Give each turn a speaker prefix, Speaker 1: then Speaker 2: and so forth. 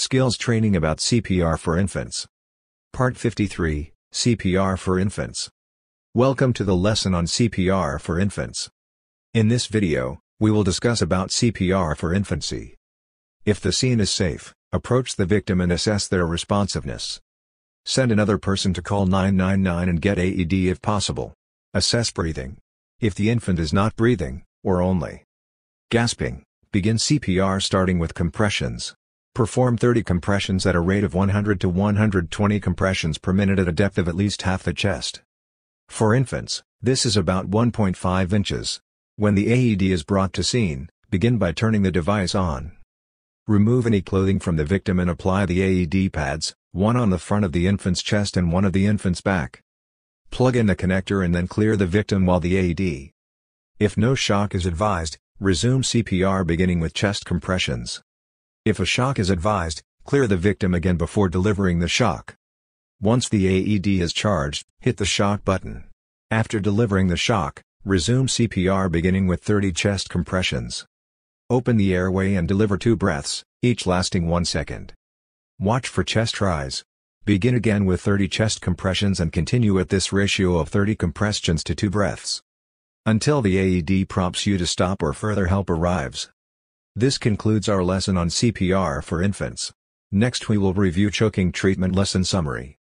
Speaker 1: Skills Training about CPR for Infants. Part 53, CPR for Infants. Welcome to the lesson on CPR for infants. In this video, we will discuss about CPR for infancy. If the scene is safe, approach the victim and assess their responsiveness. Send another person to call 999 and get AED if possible. Assess breathing. If the infant is not breathing, or only gasping, begin CPR starting with compressions. Perform 30 compressions at a rate of 100 to 120 compressions per minute at a depth of at least half the chest. For infants, this is about 1.5 inches. When the AED is brought to scene, begin by turning the device on. Remove any clothing from the victim and apply the AED pads, one on the front of the infant's chest and one of the infant's back. Plug in the connector and then clear the victim while the AED. If no shock is advised, resume CPR beginning with chest compressions. If a shock is advised, clear the victim again before delivering the shock. Once the AED is charged, hit the shock button. After delivering the shock, resume CPR beginning with 30 chest compressions. Open the airway and deliver 2 breaths, each lasting 1 second. Watch for chest rise. Begin again with 30 chest compressions and continue at this ratio of 30 compressions to 2 breaths, until the AED prompts you to stop or further help arrives. This concludes our lesson on CPR for infants. Next we will review choking treatment lesson summary.